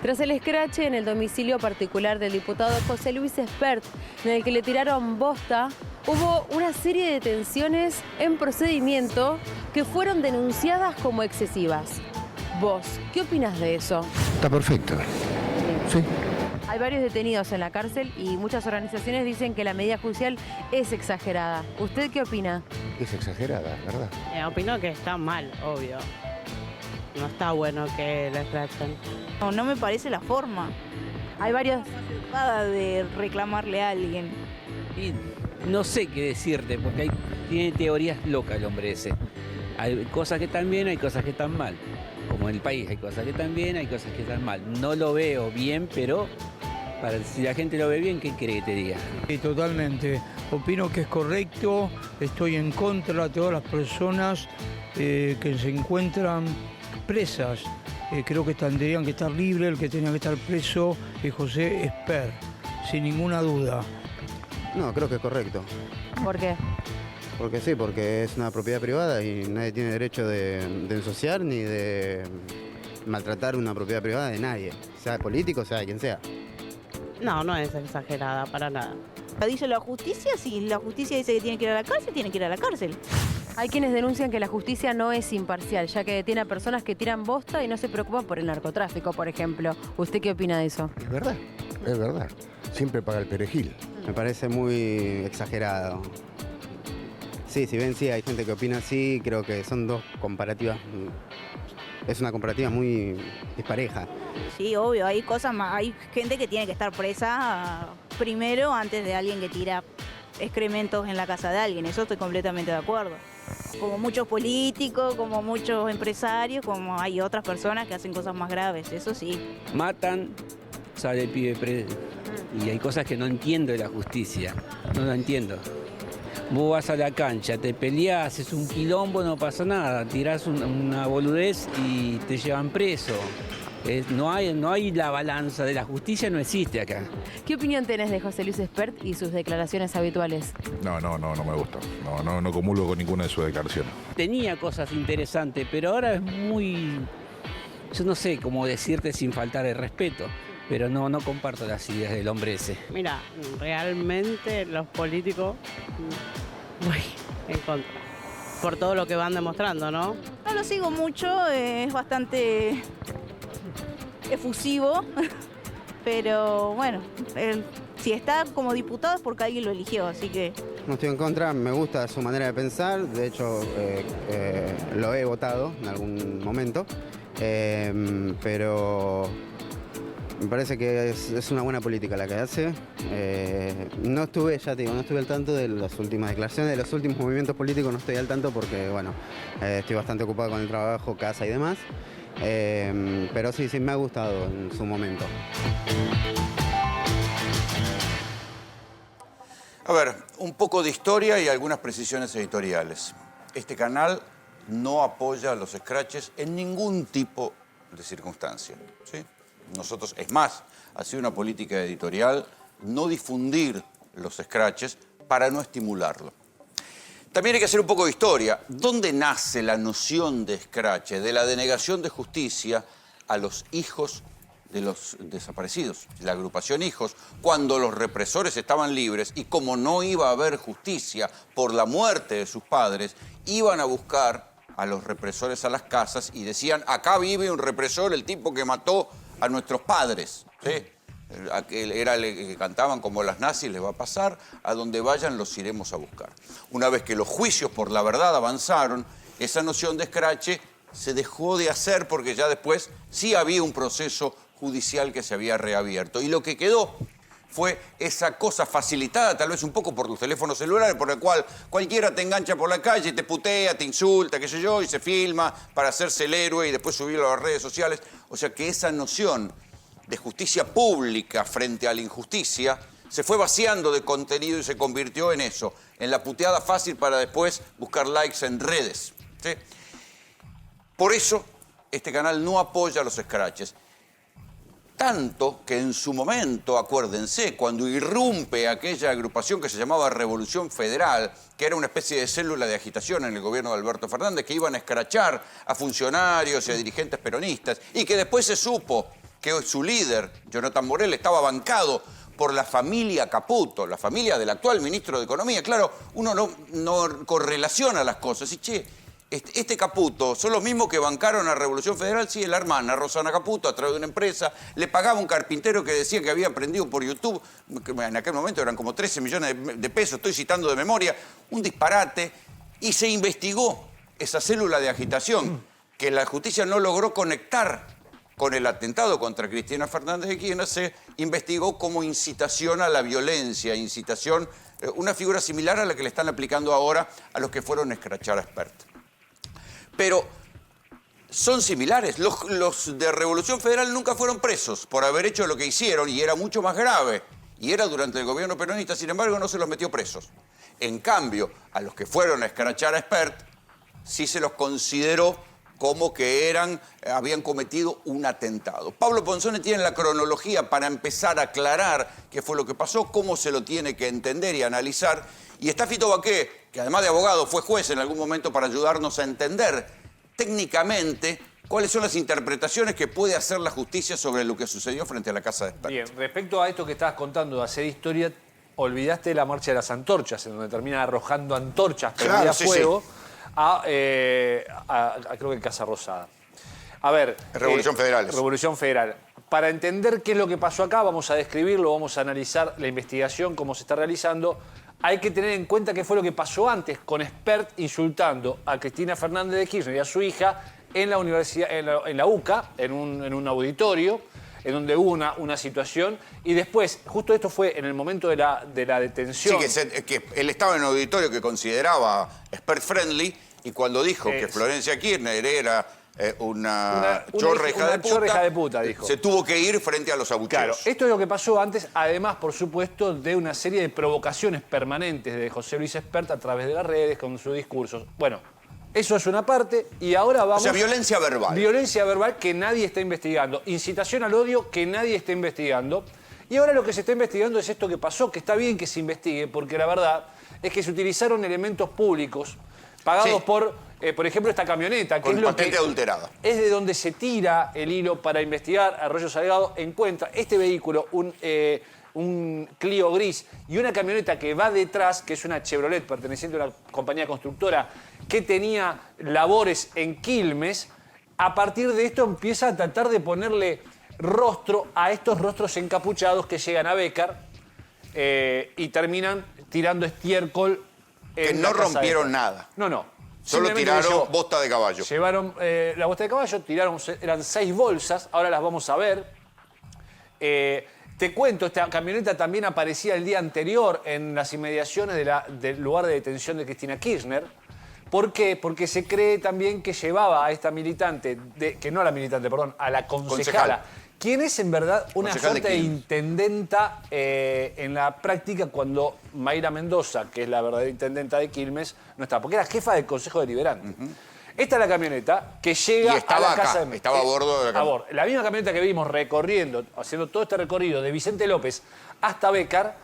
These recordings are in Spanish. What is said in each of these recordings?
tras el escrache en el domicilio particular del diputado José Luis Espert, en el que le tiraron bosta, hubo una serie de detenciones en procedimiento que fueron denunciadas como excesivas. Vos, ¿qué opinás de eso? Está perfecto. Sí. Hay varios detenidos en la cárcel y muchas organizaciones dicen que la medida judicial es exagerada. ¿Usted qué opina? Es exagerada, ¿verdad? Opino que está mal, obvio. No está bueno que la escrachen. No me parece la forma Hay varios... educada de reclamarle a alguien. Y no sé qué decirte, porque tiene teorías locas el hombre ese. Hay cosas que están bien, hay cosas que están mal. Como en el país, hay cosas que están bien, hay cosas que están mal. No lo veo bien, pero si la gente lo ve bien, ¿qué quiere que te diga? Sí, totalmente. Opino que es correcto. Estoy en contra de todas las personas que se encuentran presas. Creo que tendrían que estar libres. El que tenía que estar preso es José Espert, sin ninguna duda. No, creo que es correcto. ¿Por qué? Porque sí, porque es una propiedad privada y nadie tiene derecho de ensuciar ni de maltratar una propiedad privada de nadie, sea político, sea quien sea. No, no es exagerada, para nada. Dice la justicia, si la justicia dice que tiene que ir a la cárcel, tiene que ir a la cárcel. Hay quienes denuncian que la justicia no es imparcial, ya que detiene a personas que tiran bosta y no se preocupan por el narcotráfico, por ejemplo. ¿Usted qué opina de eso? Es verdad, es verdad. Siempre paga el perejil. Me parece muy exagerado. Sí, si bien sí hay gente que opina así, creo que son dos comparativas. Es una comparativa muy dispareja. Sí, obvio, hay cosas más, hay gente que tiene que estar presa primero antes de alguien que tira excrementos en la casa de alguien. Eso estoy completamente de acuerdo. Como muchos políticos, como muchos empresarios, como hay otras personas que hacen cosas más graves, eso sí. Matan, sale el pibe preso. Y hay cosas que no entiendo de la justicia. No lo entiendo. Vos vas a la cancha, te peleás, haces un quilombo, no pasa nada. Tirás una boludez y te llevan preso. No hay la balanza de la justicia, no existe acá. ¿Qué opinión tenés de José Luis Espert y sus declaraciones habituales? No me gusta. No comulgo con ninguna de sus declaraciones. Tenía cosas interesantes, pero ahora es muy... Yo no sé cómo decirte sin faltar el respeto, pero no comparto las ideas del hombre ese. Mira, realmente los políticos voy en contra. Por todo lo que van demostrando, ¿no? No lo sigo mucho, es bastante efusivo, pero bueno, si está como diputado es porque alguien lo eligió, así que... No estoy en contra, me gusta su manera de pensar, de hecho lo he votado en algún momento, pero me parece que es una buena política la que hace. No estuve, ya te digo, no estuve al tanto de las últimas declaraciones, de los últimos movimientos políticos no estoy al tanto porque, bueno, estoy bastante ocupado con el trabajo, casa y demás. Pero sí, me ha gustado en su momento. A ver, un poco de historia y algunas precisiones editoriales. Este canal no apoya a los scratches en ningún tipo de circunstancia, ¿sí? Nosotros, es más, ha sido una política editorial no difundir los scratches para no estimularlo. También hay que hacer un poco de historia. ¿Dónde nace la noción de scratch, de la denegación de justicia a los hijos de los desaparecidos, la agrupación Hijos, cuando los represores estaban libres y como no iba a haber justicia por la muerte de sus padres, iban a buscar a los represores a las casas y decían, acá vive un represor, el tipo que mató a nuestros padres, ¿sí? Era el que cantaban como las nazis, les va a pasar, a donde vayan los iremos a buscar. Una vez que los juicios por la verdad avanzaron, esa noción de escrache se dejó de hacer porque ya después sí había un proceso judicial que se había reabierto. Y lo que quedó fue esa cosa facilitada, tal vez un poco por los teléfonos celulares, por el cual cualquiera te engancha por la calle, te putea, te insulta, qué sé yo, y se filma para hacerse el héroe y después subirlo a las redes sociales. O sea que esa noción de justicia pública frente a la injusticia se fue vaciando de contenido y se convirtió en eso, en la puteada fácil para después buscar likes en redes, ¿sí? Por eso este canal no apoya a los scratches. Tanto que en su momento, acuérdense, cuando irrumpe aquella agrupación que se llamaba Revolución Federal, que era una especie de célula de agitación en el gobierno de Alberto Fernández, que iban a escrachar a funcionarios y a dirigentes peronistas, y que después se supo que su líder, Jonathan Morel, estaba bancado por la familia Caputo, la familia del actual ministro de Economía. Claro, uno no correlaciona las cosas. Y, che, este Caputo son los mismos que bancaron a Revolución Federal. Sí, la hermana Rosana Caputo, a través de una empresa, le pagaba un carpintero que decía que había aprendido por YouTube, que en aquel momento eran como 13 millones de pesos, estoy citando de memoria, un disparate, y se investigó esa célula de agitación que la justicia no logró conectar con el atentado contra Cristina Fernández de Kirchner. Se investigó como incitación a la violencia, incitación, una figura similar a la que le están aplicando ahora a los que fueron a escrachar a Spert. Pero son similares. Los de Revolución Federal nunca fueron presos por haber hecho lo que hicieron, y era mucho más grave, y era durante el gobierno peronista. Sin embargo, no se los metió presos. En cambio, a los que fueron a escrachar a Spert sí se los consideró como que habían cometido un atentado. Pablo Ponzone tiene la cronología para empezar a aclarar qué fue lo que pasó, cómo se lo tiene que entender y analizar. Y está Fito Baqué, que además de abogado fue juez en algún momento, para ayudarnos a entender técnicamente cuáles son las interpretaciones que puede hacer la justicia sobre lo que sucedió frente a la casa de Spert. Bien, respecto a esto que estabas contando de hacer historia, olvidaste la marcha de las antorchas, en donde termina arrojando antorchas prendidas a fuego. Sí. A creo que Casa Rosada. A ver... Revolución Federal. Revolución Federal. Para entender qué es lo que pasó acá, vamos a describirlo, vamos a analizar la investigación, cómo se está realizando. Hay que tener en cuenta qué fue lo que pasó antes con Spert insultando a Cristina Fernández de Kirchner y a su hija en la universidad, en la UCA, en un auditorio, en donde hubo una situación, y después, justo esto fue en el momento de la detención. Sí, que él estaba en un auditorio que consideraba Spert friendly, y cuando dijo que Florencia Kirchner era una chorra hija de puta, dijo. Se tuvo que ir frente a los abucheos. Claro, esto es lo que pasó antes, además, por supuesto, de una serie de provocaciones permanentes de José Luis Spert a través de las redes, con sus discursos. Bueno, eso es una parte, y ahora vamos... O sea, violencia verbal. Violencia verbal que nadie está investigando. Incitación al odio que nadie está investigando. Y ahora lo que se está investigando es esto que pasó, que está bien que se investigue, porque la verdad es que se utilizaron elementos públicos pagados por ejemplo, esta camioneta, que con es lo patente que adulterada. Es de donde se tira el hilo para investigar. Arroyo Salgado encuentra este vehículo, un Clio gris, y una camioneta que va detrás, que es una Chevrolet perteneciente a una compañía constructora que tenía labores en Quilmes. A partir de esto empieza a tratar de ponerle rostro a estos rostros encapuchados que llegan a Bécar y terminan tirando estiércol. Que no rompieron nada. No. Solo tiraron bosta de caballo. Llevaron la bosta de caballo, eran 6 bolsas, ahora las vamos a ver. Te cuento, esta camioneta también aparecía el día anterior en las inmediaciones del lugar de detención de Cristina Kirchner. ¿Por qué? Porque se cree también que llevaba a esta militante, a la concejala, quien es en verdad una suerte de intendenta en la práctica, cuando Mayra Mendoza, que es la verdadera intendenta de Quilmes, no está, porque era jefa del Consejo Deliberante. Esta es la camioneta que llega a la casa de... Estaba a bordo de la camioneta. La misma camioneta que vimos recorriendo, haciendo todo este recorrido de Vicente López hasta Bécar,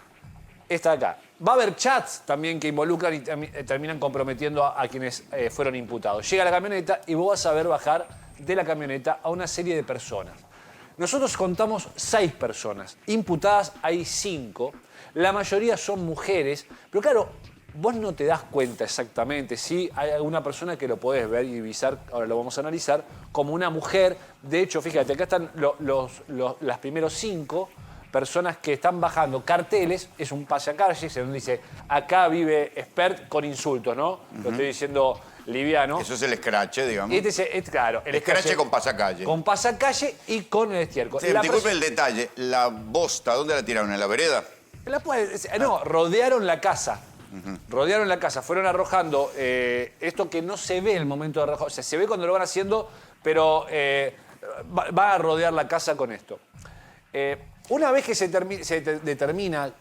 está acá. Va a haber chats también que involucran y terminan comprometiendo a quienes fueron imputados. Llega la camioneta y vos vas a ver bajar de la camioneta a una serie de personas. Nosotros contamos 6 personas. Imputadas hay 5. La mayoría son mujeres. Pero claro, vos no te das cuenta exactamente. Sí, hay alguna persona que lo podés ver y divisar, ahora lo vamos a analizar, como una mujer. De hecho, fíjate, acá están las primeros 5 personas que están bajando carteles. Es un pasacalles donde dice, acá vive Spert, con insultos, ¿no? Lo estoy diciendo liviano. Eso es el escrache, digamos. Claro, el escrache con pasacalle. Con pasacalle y con el estiércol. Sí, disculpe el detalle, la bosta, ¿dónde la tiraron? ¿En la vereda? Rodearon la casa. Rodearon la casa, fueron arrojando esto que no se ve en el momento de arrojar. O sea, se ve cuando lo van haciendo, pero va a rodear la casa con esto. Una vez que se determina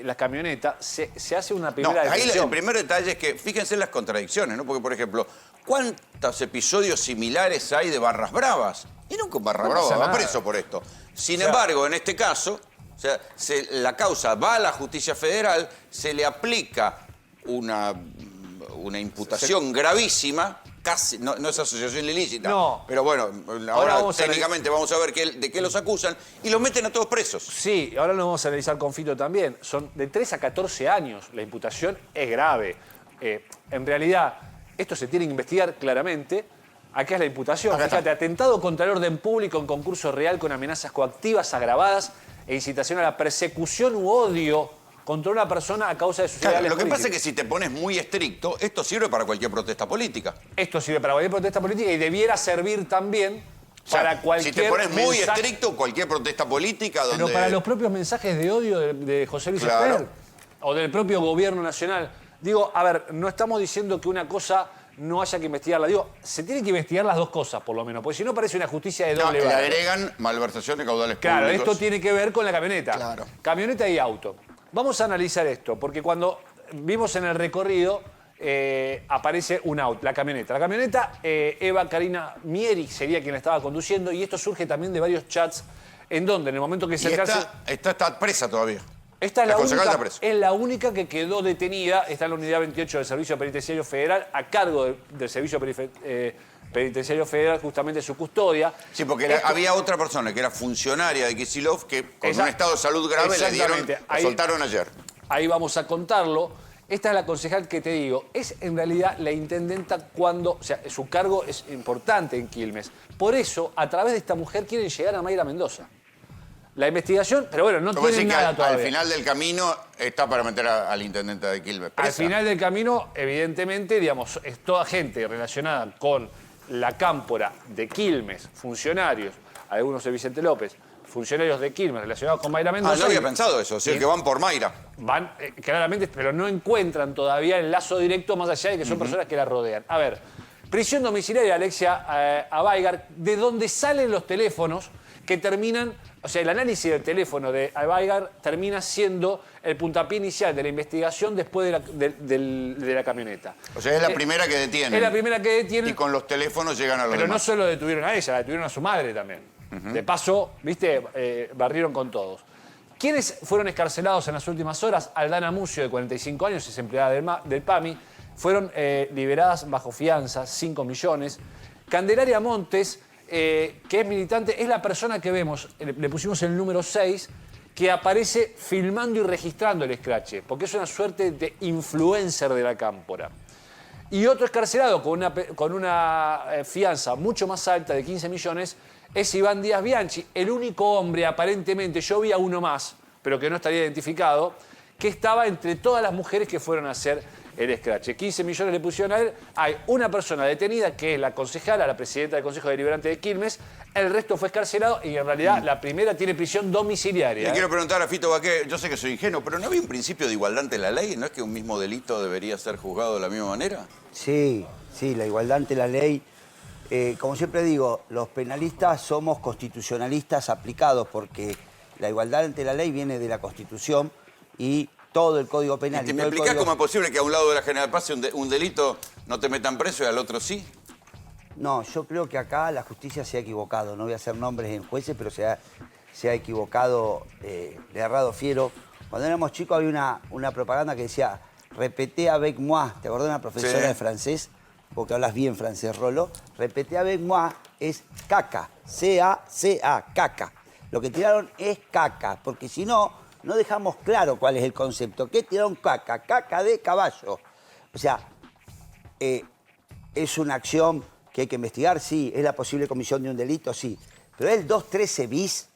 la camioneta, se hace una primera detención. Ahí el primer detalle es que fíjense en las contradicciones, ¿no? Porque, por ejemplo, ¿cuántos episodios similares hay de barras bravas? Y nunca un barra brava va preso por esto. Sin embargo, en este caso, o sea, la causa va a la justicia federal, se le aplica una imputación gravísima, casi, no es asociación ilícita. No. Pero bueno, Ahora ahora vamos a técnicamente vamos a ver de qué los acusan y los meten a todos presos. Sí, ahora lo vamos a analizar con Fito también. Son de 3 a 14 años. La imputación es grave. En realidad, esto se tiene que investigar claramente. Acá es la imputación. Fíjate, atentado contra el orden público en concurso real con amenazas coactivas agravadas e incitación a la persecución u odio contra una persona a causa de sus ideales Lo que políticos. pasa es que si te pones muy estricto, esto sirve para cualquier protesta política. Esto sirve para cualquier protesta política y debiera servir también para cualquier si te pones muy mensaje, estricto, cualquier protesta política donde... pero para los propios mensajes de odio de José Luis Espert o del propio gobierno nacional. Digo, a ver, no estamos diciendo que una cosa no haya que investigarla. Digo, se tienen que investigar las dos cosas, por lo menos, porque si no parece una justicia de doble le vara. agregan malversación de caudales Claro, públicos. esto tiene que ver con la camioneta. Claro. Camioneta y auto. Vamos a analizar esto, porque cuando vimos en el recorrido aparece un auto, la camioneta. La camioneta, Eva Karina Mieri sería quien la estaba conduciendo, y esto surge también de varios chats en donde en el momento que se acercarse... Esta está presa todavía. Esta es La la, concejal única, está presa. es la única que quedó detenida, está en la unidad 28 del Servicio Penitenciario Federal, a cargo del Servicio Penitenciario Federal, justamente su custodia. Sí, porque había otra persona que era funcionaria de Kicillof que con un estado de salud grave le dieron, la soltaron ayer. Ahí vamos a contarlo. Esta es la concejal que te digo. Es en realidad la intendenta cuando... O sea, su cargo es importante en Quilmes. Por eso, a través de esta mujer quieren llegar a Mayra Mendoza. La investigación, pero bueno, no tienen nada todavía. Al final del camino está para meter al intendente de Quilmes presa. Al final del camino, evidentemente, digamos, es toda gente relacionada con la cámpora de Quilmes, funcionarios, algunos de Vicente López, funcionarios de Quilmes relacionados con Mayra Mendoza. No había pensado eso, que van por Mayra. Van, claramente, pero no encuentran todavía el lazo directo más allá de que son personas que la rodean. A ver, prisión domiciliaria de Alexia Abaigar, de donde salen los teléfonos que terminan... O sea, el análisis del teléfono de Abaigar termina siendo el puntapié inicial de la investigación después de la camioneta. O sea, es la primera que detienen. Es la primera que detienen. Y con los teléfonos llegan a los Pero demás. no solo detuvieron a ella, la detuvieron a su madre también. De paso, viste, barrieron con todos. ¿Quiénes fueron escarcelados en las últimas horas? Aldana Mucio, de 45 años, es empleada del PAMI. Fueron liberadas bajo fianza, 5 millones. Candelaria Montes... que es militante, es la persona que vemos, le pusimos el número 6, que aparece filmando y registrando el escrache, porque es una suerte de influencer de la cámpora. Y otro escarcelado con una fianza mucho más alta de 15 millones es Iván Díaz Bianchi, el único hombre, aparentemente, yo vi a uno más, pero que no estaría identificado, que estaba entre todas las mujeres que fueron a hacer el escrache. 15 millones le pusieron a él. Hay una persona detenida, que es la concejala, la presidenta del Consejo Deliberante de Quilmes. El resto fue escarcelado y en realidad la primera tiene prisión domiciliaria. Le quiero preguntar a Fito Baqué, yo sé que soy ingenuo, pero ¿no había un principio de igualdad ante la ley? ¿No es que un mismo delito debería ser juzgado de la misma manera? Sí, la igualdad ante la ley. Como siempre digo, los penalistas somos constitucionalistas aplicados porque la igualdad ante la ley viene de la Constitución y todo el Código Penal. ¿Y me explicás cómo es posible que a un lado de la General Paz un delito no te metan preso y al otro sí? No, yo creo que acá la justicia se ha equivocado. No voy a hacer nombres en jueces, pero se ha equivocado, le ha errado fiero. Cuando éramos chicos había una propaganda que decía «Repetez avec moi». ¿Te acordás de una profesora de francés? Porque hablas bien francés, Rolo. «Repetez avec moi» es caca. C-A-C-A, caca. Lo que tiraron es caca, porque si no... No dejamos claro cuál es el concepto. ¿Qué tiraron caca? Caca de caballo. O sea, ¿es una acción que hay que investigar? Sí. ¿Es la posible comisión de un delito? Sí. Pero el 213 bis,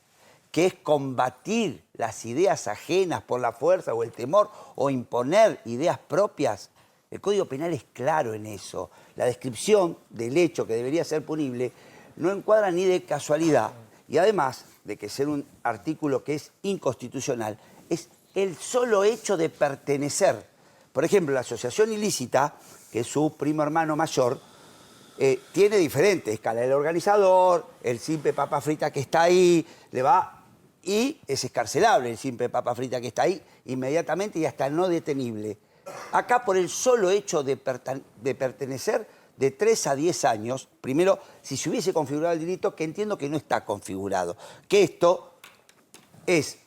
que es combatir las ideas ajenas por la fuerza o el temor o imponer ideas propias, el Código Penal es claro en eso. La descripción del hecho que debería ser punible no encuadra ni de casualidad. Y además de que ser un artículo que es inconstitucional, es el solo hecho de pertenecer. Por ejemplo, la asociación ilícita, que es su primo hermano mayor, tiene diferentes escalas. El organizador, el simple papa frita que está ahí, y es escarcelable el simple papa frita que está ahí inmediatamente y hasta no detenible. Acá, por el solo hecho de pertenecer, de 3 a 10 años, primero, si se hubiese configurado el delito, que entiendo que no está configurado, que esto es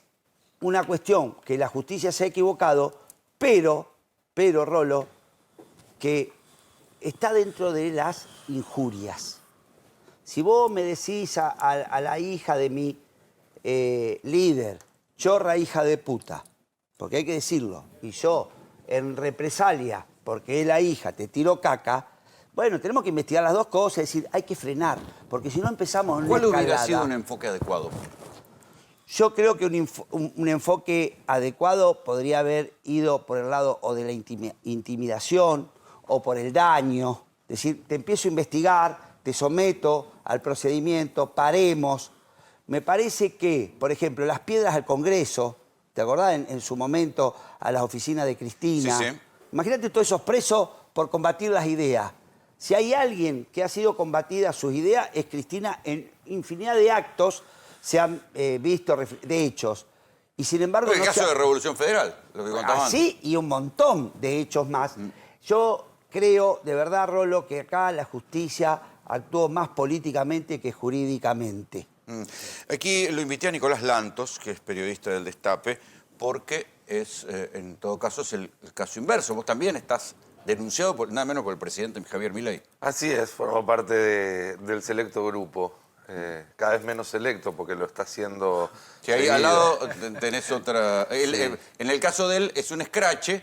una cuestión que la justicia se ha equivocado, pero Rolo, que está dentro de las injurias. Si vos me decís a la hija de mi líder, chorra hija de puta, porque hay que decirlo, y yo en represalia, porque es la hija, te tiro caca, bueno, tenemos que investigar las dos cosas, es decir, hay que frenar, porque si no empezamos una ¿Cuál hubiera escalada. sido un enfoque adecuado? Yo creo que un enfoque adecuado podría haber ido por el lado o de la intimidación o por el daño. Es decir, te empiezo a investigar, te someto al procedimiento, paremos. Me parece que, por ejemplo, las piedras al Congreso, ¿te acordás en su momento a las oficinas de Cristina? Sí, sí. Imagínate todos esos presos por combatir las ideas. Si hay alguien que ha sido combatida sus ideas, es Cristina en infinidad de actos se han visto de hechos. Y sin embargo... El caso de Revolución Federal, lo que contaban. Así y un montón de hechos más. Yo creo, de verdad, Rolo, que acá la justicia actuó más políticamente que jurídicamente. Aquí lo invité a Nicolás Lantos, que es periodista del Destape, porque es, en todo caso, es el caso inverso. Vos también estás denunciado nada menos por el presidente Javier Milei. Así es, formo parte del selecto grupo. Cada vez menos selecto porque lo está haciendo... Que ahí al lado tenés otra... En el caso de él es un escrache,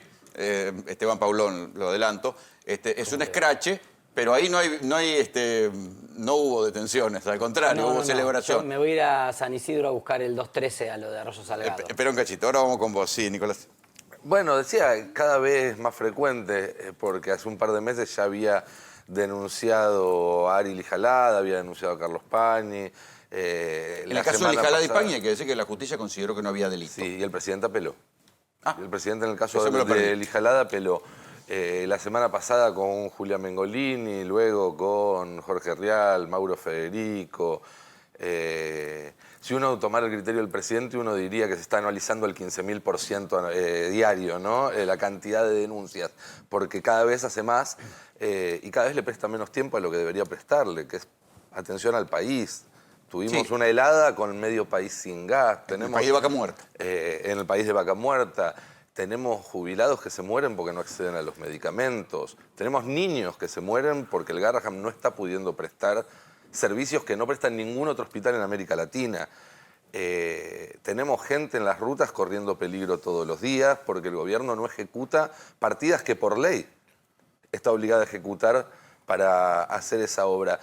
Esteban Paulón, lo adelanto, es un escrache, pero ahí no hubo detenciones, al contrario, hubo celebración. Yo me voy a ir a San Isidro a buscar el 213 a lo de Arroyo Salgado. Espera un cachito, ahora vamos con vos, sí, Nicolás. Bueno, decía, cada vez más frecuente, porque hace un par de meses ya había denunciado a Ari Lijalada, había denunciado a Carlos Pañi. En el caso de Lijalada y Pañi hay que decir que la justicia consideró que no había delito. Sí, y el presidente apeló. El presidente en el caso Eso me lo de perdí. Lijalada apeló. La semana pasada con Julia Mengolini, luego con Jorge Rial, Mauro Federico. Si uno tomara el criterio del presidente, uno diría que se está anualizando el 15.000% diario, ¿no? La cantidad de denuncias, porque cada vez hace más y cada vez le presta menos tiempo a lo que debería prestarle, que es atención al país. Tuvimos una helada con medio país sin gas. En el país de Vaca Muerta. En el país de Vaca Muerta. Tenemos jubilados que se mueren porque no acceden a los medicamentos. Tenemos niños que se mueren porque el Garrahan no está pudiendo prestar servicios que no prestan ningún otro hospital en América Latina. Tenemos gente en las rutas corriendo peligro todos los días porque el gobierno no ejecuta partidas que por ley está obligada a ejecutar para hacer esa obra.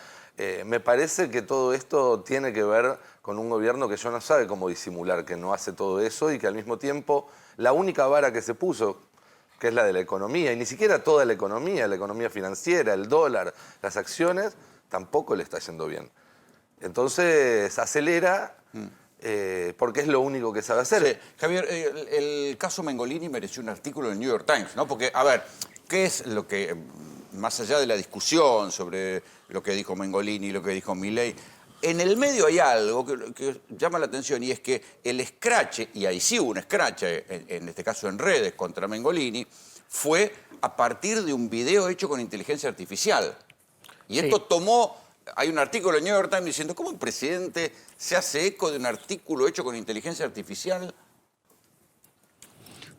Me parece que todo esto tiene que ver con un gobierno que ya no sabe cómo disimular que no hace todo eso y que al mismo tiempo la única vara que se puso, que es la de la economía, y ni siquiera toda la economía financiera, el dólar, las acciones, tampoco le está yendo bien. Entonces acelera porque es lo único que sabe hacer. Sí. Javier, el caso Mengolini mereció un artículo en el New York Times, ¿no? Porque, a ver, ¿qué es lo que, más allá de la discusión sobre lo que dijo Mengolini y lo que dijo Milei, en el medio hay algo que llama la atención y es que el escrache, y ahí sí hubo un escrache, en este caso en redes contra Mengolini, fue a partir de un video hecho con inteligencia artificial. Y esto tomó, hay un artículo en New York Times diciendo, ¿cómo el presidente se hace eco de un artículo hecho con inteligencia artificial?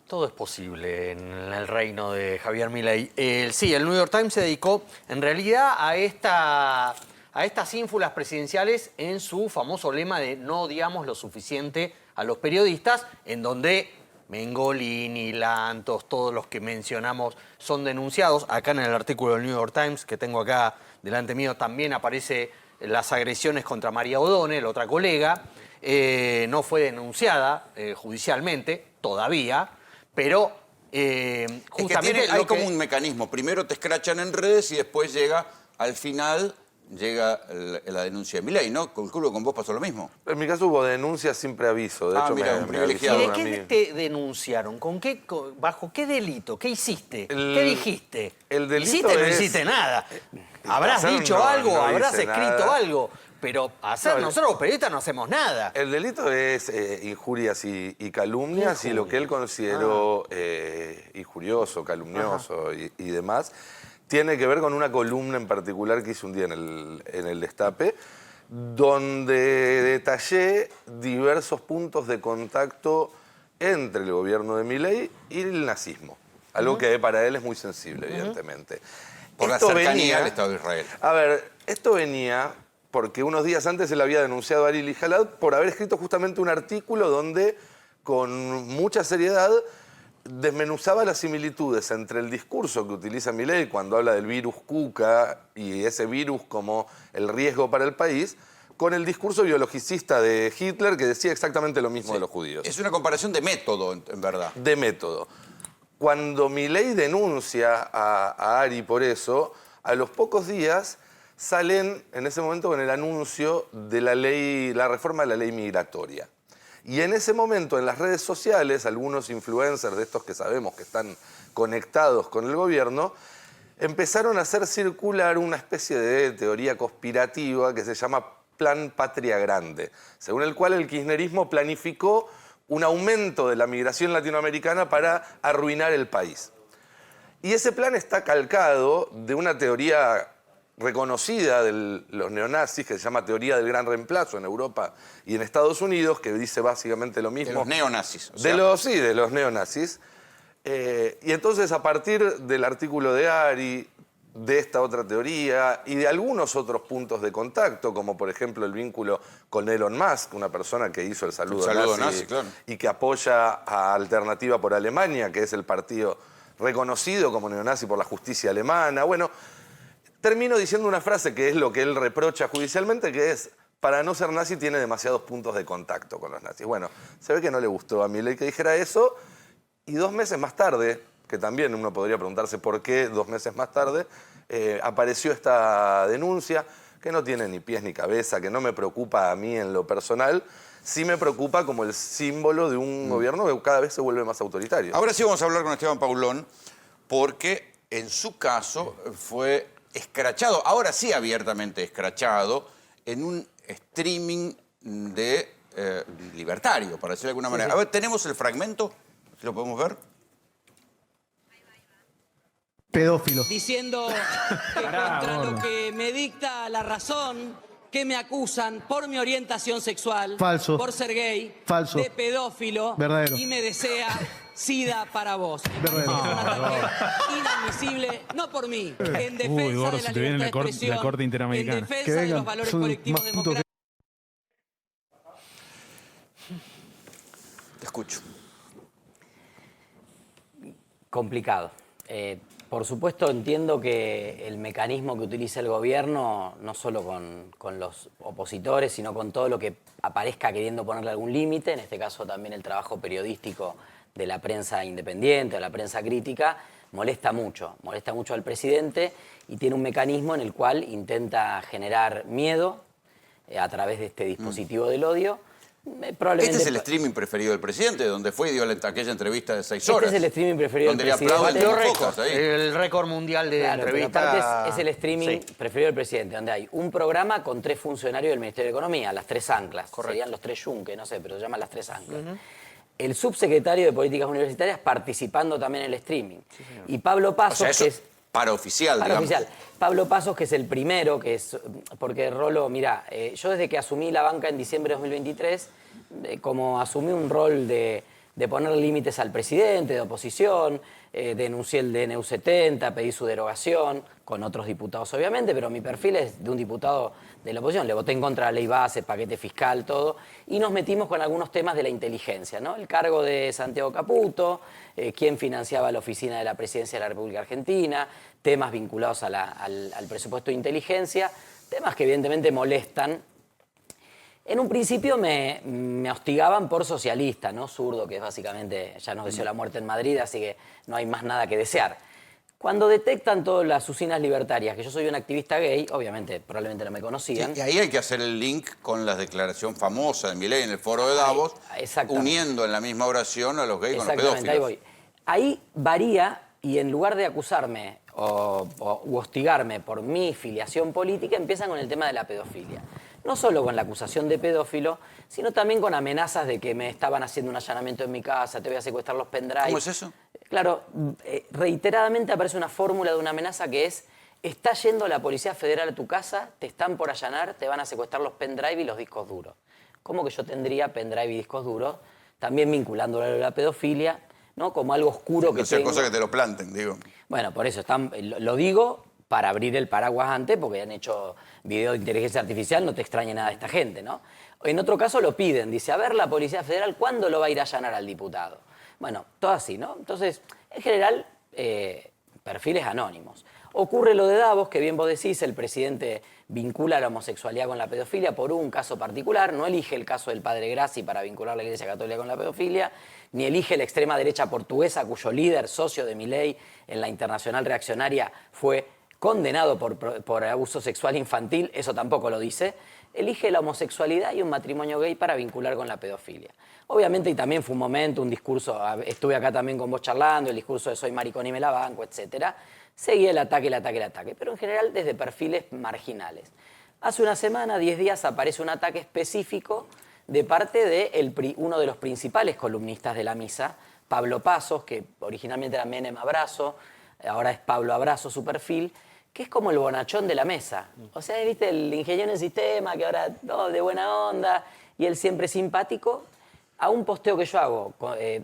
Todo es posible en el reino de Javier Milei. Sí, el New York Times se dedicó en realidad a estas ínfulas presidenciales en su famoso lema de no odiamos lo suficiente a los periodistas, en donde Mengolini, Lantos, todos los que mencionamos son denunciados. Acá en el artículo del New York Times, que tengo acá delante mío, también aparece las agresiones contra María O'Donnell, otra colega. No fue denunciada judicialmente todavía, pero justamente... Hay como un mecanismo. Primero te escrachan en redes y después llega, al final, llega la denuncia de Milei, ¿no? Calculo que con vos pasó lo mismo. En mi caso hubo denuncias sin preaviso. De hecho, mira, un privilegiado. ¿Y de qué te denunciaron? ¿Bajo qué delito? ¿Qué hiciste? ¿Qué dijiste? El delito ¿Hiciste? No hiciste nada. Habrás dicho algo, habrás escrito algo. Pero nosotros los periodistas no hacemos nada. El delito es injurias y calumnias y lo que él consideró injurioso, calumnioso y demás, tiene que ver con una columna en particular que hice un día en el Destape, donde detallé diversos puntos de contacto entre el gobierno de Milei y el nazismo. Algo que para él es muy sensible, evidentemente. Por la Esto cercanía venía- al Estado de Israel. A ver, esto venía porque unos días antes él había denunciado a Ari Lijalad por haber escrito justamente un artículo donde, con mucha seriedad, desmenuzaba las similitudes entre el discurso que utiliza Milei cuando habla del virus Kuka y ese virus como el riesgo para el país, con el discurso biologicista de Hitler que decía exactamente lo mismo de los judíos. Es una comparación de método, en verdad. De método. Cuando Milei denuncia a Ari por eso, a los pocos días salen en ese momento con el anuncio de la reforma de la ley migratoria. Y en ese momento en las redes sociales, algunos influencers de estos que sabemos que están conectados con el gobierno, empezaron a hacer circular una especie de teoría conspirativa que se llama Plan Patria Grande, según el cual el kirchnerismo planificó un aumento de la migración latinoamericana para arruinar el país. Y ese plan está calcado de una teoría reconocida de los neonazis, que se llama teoría del gran reemplazo en Europa y en Estados Unidos, que dice básicamente lo mismo. De los neonazis. De los neonazis. Y entonces, a partir del artículo de Ari, de esta otra teoría y de algunos otros puntos de contacto, como por ejemplo el vínculo con Elon Musk, una persona que hizo el saludo nazi, claro. y que apoya a Alternativa por Alemania, que es el partido reconocido como neonazi por la justicia alemana. Bueno, termino diciendo una frase que es lo que él reprocha judicialmente, que es: para no ser nazi tiene demasiados puntos de contacto con los nazis. Bueno, se ve que no le gustó a Milei que dijera eso, y 2 meses más tarde, que también uno podría preguntarse por qué 2 meses más tarde, apareció esta denuncia, que no tiene ni pies ni cabeza, que no me preocupa a mí en lo personal, sí me preocupa como el símbolo de un gobierno que cada vez se vuelve más autoritario. Ahora sí vamos a hablar con Esteban Paulón, porque en su caso fue escrachado, ahora sí abiertamente escrachado, en un streaming de libertario, para decirlo de alguna manera. sí. A ver, tenemos el fragmento, si lo podemos ver. Pedófilo. Diciendo que contra lo que me dicta la razón, que me acusan por mi orientación sexual, Falso. por ser gay, Falso. de pedófilo, Verdadero. y me desea SIDA para vos. Verdadero. Es un ataque inadmisible, no por mí, en defensa gordo, de la se te viene libertad de expresión, la corte interamericana. en defensa Que de vengan, los valores son colectivos más putos que- democráticos. Te escucho. Complicado. Por supuesto entiendo que el mecanismo que utiliza el gobierno, no solo con los opositores, sino con todo lo que aparezca queriendo ponerle algún límite, en este caso también el trabajo periodístico de la prensa independiente o la prensa crítica, molesta mucho al presidente y tiene un mecanismo en el cual intenta generar miedo a través de este dispositivo del odio. Probablemente Este es el streaming preferido del presidente, donde fue y dio aquella entrevista de 6 horas. Este es el streaming preferido donde del le aplauden presidente. los focos ahí. El récord mundial de Claro, pero entrevistas. aparte es el streaming Sí. preferido del presidente, donde hay un programa con 3 funcionarios del Ministerio de Economía, las 3 anclas. Correcto. Serían los 3 yunques, no sé, pero se llaman las 3 anclas. El subsecretario de Políticas Universitarias participando también en el streaming. Y Pablo Pasos, O sea, eso que es... paraoficial, digamos. Paraoficial. Pablo Pasos, que es el primero, que es... Porque Rolo, mirá, yo desde que asumí la banca en diciembre de 2023, como asumí un rol de poner límites al presidente, de oposición, denuncié el DNU 70, pedí su derogación, con otros diputados obviamente, pero mi perfil es de un diputado de la oposición. Le voté en contra de la ley base, paquete fiscal, todo, y nos metimos con algunos temas de la inteligencia, ¿no? El cargo de Santiago Caputo, quién financiaba la oficina de la Presidencia de la República Argentina, temas vinculados al presupuesto de inteligencia, temas que evidentemente molestan. En un principio me hostigaban por socialista, ¿no? Zurdo, que básicamente ya nos deseó la muerte en Madrid, así que no hay más nada que desear. Cuando detectan todas las usinas libertarias, que yo soy un activista gay, obviamente, probablemente no me conocían. Sí, y ahí hay que hacer el link con la declaración famosa de Milei en el foro de Davos, uniendo en la misma oración a los gays con los pedófilos. Ahí voy. Ahí varía, y en lugar de acusarme u hostigarme por mi filiación política, empiezan con el tema de la pedofilia. No solo con la acusación de pedófilo, sino también con amenazas de que me estaban haciendo un allanamiento en mi casa, te voy a secuestrar los pendrives. ¿Cómo es eso? Claro, reiteradamente aparece una fórmula de una amenaza que es: está yendo la Policía Federal a tu casa, te están por allanar, te van a secuestrar los pendrive y los discos duros. ¿Cómo que yo tendría pendrive y discos duros? También vinculándolo a la pedofilia, ¿no? Como algo oscuro que No sea tengo. cosa que te lo planten, digo. Bueno, por eso lo digo para abrir el paraguas antes, porque han hecho video de inteligencia artificial, no te extrañe nada de esta gente, ¿no? En otro caso lo piden, dice, a ver la Policía Federal, ¿cuándo lo va a ir a allanar al diputado? Bueno, todo así, ¿no? Entonces, en general, perfiles anónimos. Ocurre lo de Davos, que bien vos decís, el presidente vincula la homosexualidad con la pedofilia por un caso particular, no elige el caso del padre Grassi para vincular la Iglesia Católica con la pedofilia, ni elige la extrema derecha portuguesa, cuyo líder, socio de Milei en la Internacional Reaccionaria, fue condenado por abuso sexual infantil, eso tampoco lo dice. Elige la homosexualidad y un matrimonio gay para vincular con la pedofilia. Obviamente, y también fue un momento, un discurso, estuve acá también con vos charlando, el discurso de soy maricón y me la banco, etcétera. Seguía el ataque, pero en general desde perfiles marginales. Hace una semana, 10 días, aparece un ataque específico de parte de uno de los principales columnistas de La Misa, Pablo Pasos, que originalmente era Menem Abrazo, ahora es Pablo Abrazo su perfil, que es como el bonachón de la mesa. O sea, viste, el ingeniero en sistema, que ahora de buena onda, y él siempre simpático. A un posteo que yo hago,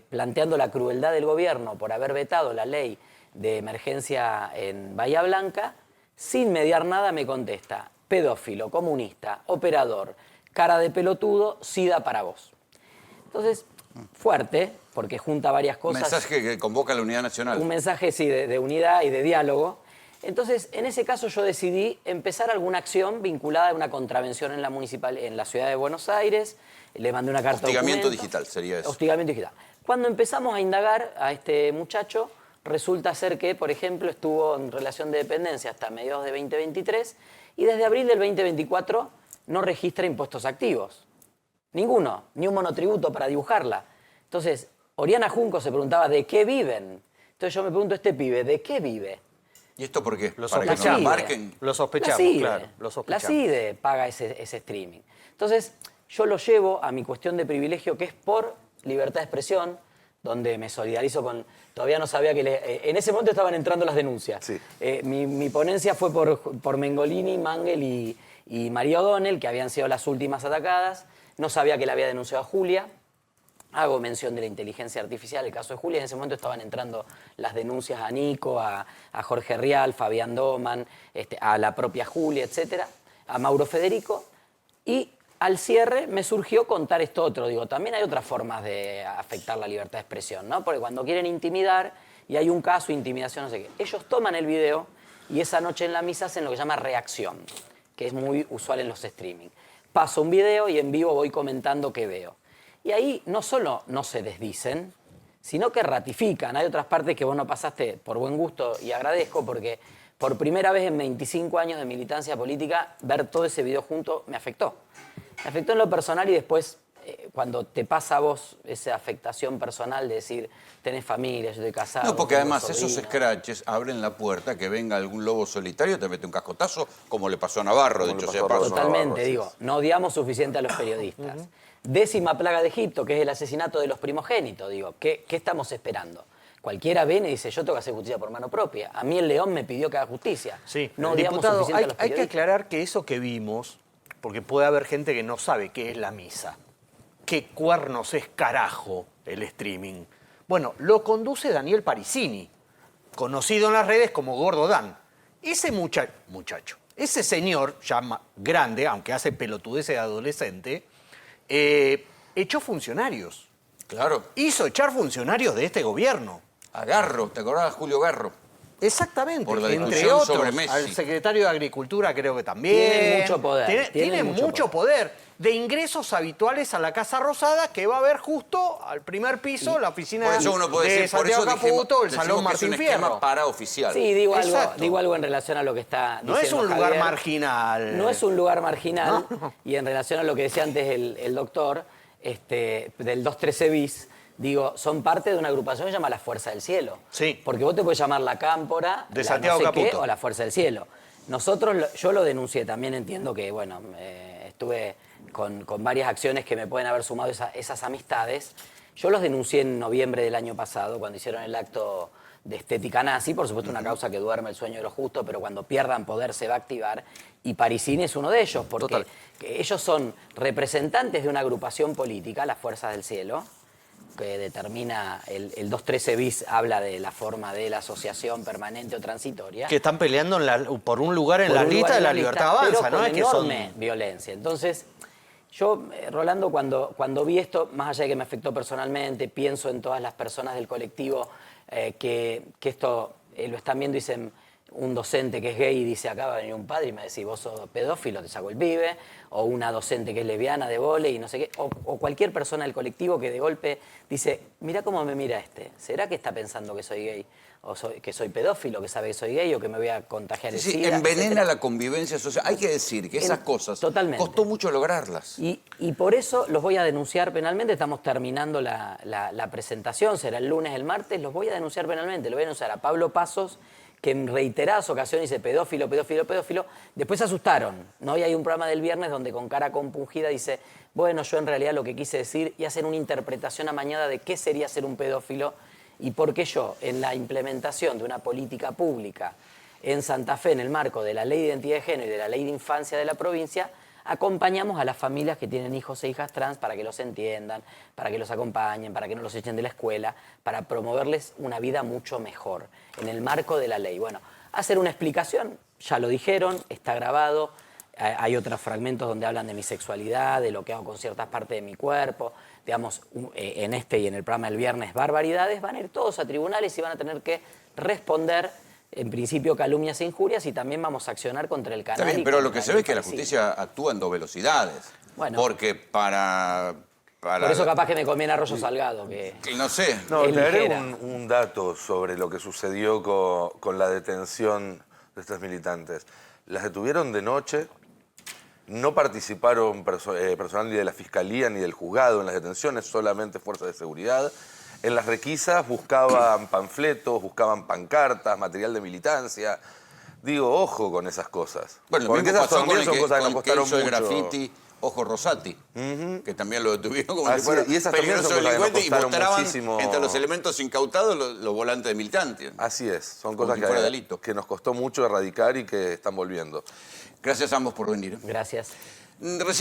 planteando la crueldad del gobierno por haber vetado la ley de emergencia en Bahía Blanca, sin mediar nada me contesta, pedófilo, comunista, operador, cara de pelotudo, SIDA para vos. Entonces, fuerte, porque junta varias cosas. Un mensaje que convoca a la unidad nacional. Un mensaje, sí, de unidad y de diálogo. Entonces, en ese caso yo decidí empezar alguna acción vinculada a una contravención en la ciudad de Buenos Aires. Le mandé una carta. Hostigamiento digital sería eso. Hostigamiento digital. Cuando empezamos a indagar a este muchacho, resulta ser que, por ejemplo, estuvo en relación de dependencia hasta mediados de 2023 y desde abril del 2024 no registra impuestos activos. Ninguno, ni un monotributo para dibujarla. Entonces, Oriana Junco se preguntaba, ¿de qué viven? Entonces yo me pregunto, este pibe, ¿de qué vive? ¿Y esto por qué? Lo Para que no lo marquen. Lo sospechamos, claro. Lo sospechamos. La CIDE paga ese streaming. Entonces, yo lo llevo a mi cuestión de privilegio, que es por libertad de expresión, donde me solidarizo con... Todavía no sabía que... en ese momento estaban entrando las denuncias. Sí. Mi ponencia fue por Mengolini, Mangel y María O'Donnell, que habían sido las últimas atacadas. No sabía que la había denunciado a Julia. Hago mención de la inteligencia artificial, el caso de Julia. En ese momento estaban entrando las denuncias a Nico, a Jorge Rial, Fabián Doman, a la propia Julia, etcétera, a Mauro Federico. Y al cierre me surgió contar esto otro. Digo, también hay otras formas de afectar la libertad de expresión, ¿no? Porque cuando quieren intimidar y hay un caso de intimidación, no sé qué, ellos toman el video y esa noche en la misa hacen lo que se llama reacción, que es muy usual en los streaming. Paso un video y en vivo voy comentando qué veo. Y ahí no solo no se desdicen, sino que ratifican. Hay otras partes que vos no pasaste por buen gusto y agradezco porque por primera vez en 25 años de militancia política, ver todo ese video junto me afectó. Me afectó en lo personal y después, cuando te pasa a vos esa afectación personal de decir, tenés familia, yo estoy casado. No, porque además sobrina. esos scratches abren la puerta que venga algún lobo solitario, te mete un cascotazo, como le pasó a Navarro, de hecho sea paso. Totalmente, digo, no odiamos suficiente a los periodistas. Décima plaga de Egipto, que es el asesinato de los primogénitos, digo, ¿qué estamos esperando? Cualquiera viene y dice, yo tengo que hacer justicia por mano propia. A mí el León me pidió que haga justicia. Sí, no odiamos diputado, suficiente a los hay que periodistas. aclarar que eso que vimos, porque puede haber gente que no sabe qué es la misa, qué cuernos es carajo el streaming. Bueno, lo conduce Daniel Parisini, conocido en las redes como Gordo Dan. Ese muchacho, ese señor, ya grande, aunque hace pelotudeces de adolescente, echó funcionarios. Claro. Hizo echar funcionarios de este gobierno. A Garro, ¿te acordás de Julio Garro? Exactamente, Por la entre discusión otros, sobre Messi. al secretario de Agricultura creo que también. Tienen mucho poder. Tienen mucho poder de ingresos habituales a la Casa Rosada, que va a haber justo al primer piso la oficina Por eso uno puede de decir, por Santiago eso Caputo, el decimos Salón que es Martín un esquema Fierro. paraoficial. Sí, digo algo en relación a lo que está diciendo No es un lugar Javier. marginal. No es un lugar marginal. No. Y en relación a lo que decía antes el doctor, del 213 bis, digo, son parte de una agrupación que se llama la Fuerza del Cielo. Sí. Porque vos te puedes llamar la Cámpora, De la Santiago no sé qué, Caputo. o la Fuerza del Cielo. Yo lo denuncié, también entiendo que, bueno, estuve con varias acciones que me pueden haber sumado esas amistades. Yo los denuncié en noviembre del año pasado, cuando hicieron el acto de estética nazi, por supuesto una causa que duerme el sueño de los justos, pero cuando pierdan poder se va a activar, y Parisini es uno de ellos, porque ellos son representantes de una agrupación política, las Fuerzas del Cielo, que determina el 213 bis, habla de la forma de la asociación permanente o transitoria. Que están peleando por un lugar en la lista de la Libertad Avanza, pero ¿no? con Es que son enorme violencia. Entonces, yo, Rolando, cuando vi esto, más allá de que me afectó personalmente, pienso en todas las personas del colectivo que esto lo están viendo y dicen, un docente que es gay y dice, acá va a venir un padre y me dice, vos sos pedófilo, te saco el pibe, o una docente que es lesbiana de vóley y no sé qué, o cualquier persona del colectivo que de golpe dice, mira cómo me mira este, ¿será que está pensando que soy gay? O que soy pedófilo, que sabe que soy gay o que me voy a contagiar el SIDA, envenena etcétera. la convivencia social. Hay que decir que esas cosas Totalmente. costó mucho lograrlas. Y por eso los voy a denunciar penalmente. Estamos terminando la presentación, será el lunes, el martes. Los voy a denunciar penalmente. Lo voy a denunciar a Pablo Pasos, que en reiteradas ocasiones dice pedófilo, pedófilo, pedófilo. Después se asustaron, ¿no? Y hay un programa del viernes donde con cara compungida dice, bueno, yo en realidad lo que quise decir, y hacen una interpretación amañada de qué sería ser un pedófilo y por qué yo, en la implementación de una política pública en Santa Fe, en el marco de la Ley de Identidad de Género y de la Ley de Infancia de la provincia, acompañamos a las familias que tienen hijos e hijas trans para que los entiendan, para que los acompañen, para que no los echen de la escuela, para promoverles una vida mucho mejor, en el marco de la ley. Bueno, hacer una explicación, ya lo dijeron, está grabado, hay otros fragmentos donde hablan de mi sexualidad, de lo que hago con ciertas partes de mi cuerpo, digamos, en este y en el programa del viernes, barbaridades, van a ir todos a tribunales y van a tener que responder, en principio, calumnias e injurias, y también vamos a accionar contra el canal. Está bien, pero lo que se ve es que la justicia actúa en dos velocidades. Bueno. Porque para Por eso capaz que me conviene Arroyo Salgado, que no sé. No, es te haré ligera. un dato sobre lo que sucedió con la detención de estas militantes. Las detuvieron de noche, no participaron personal ni de la Fiscalía ni del juzgado en las detenciones, solamente fuerzas de seguridad. En las requisas buscaban panfletos, buscaban pancartas, material de militancia. Digo, ojo con esas cosas. Bueno, lo porque mismo esas pasó también con son cosas que nos el costaron hizo el mucho. graffiti Ojo Rosati, que también lo detuvieron como Así si fuera es, y esas también son peligroso cosas que nos delincuente y costaron mostraban muchísimo. entre los elementos incautados los volantes de militantes. Así es, son Como cosas si fuera que, delito. que nos costó mucho erradicar y que están volviendo. Gracias a ambos por venir. Gracias.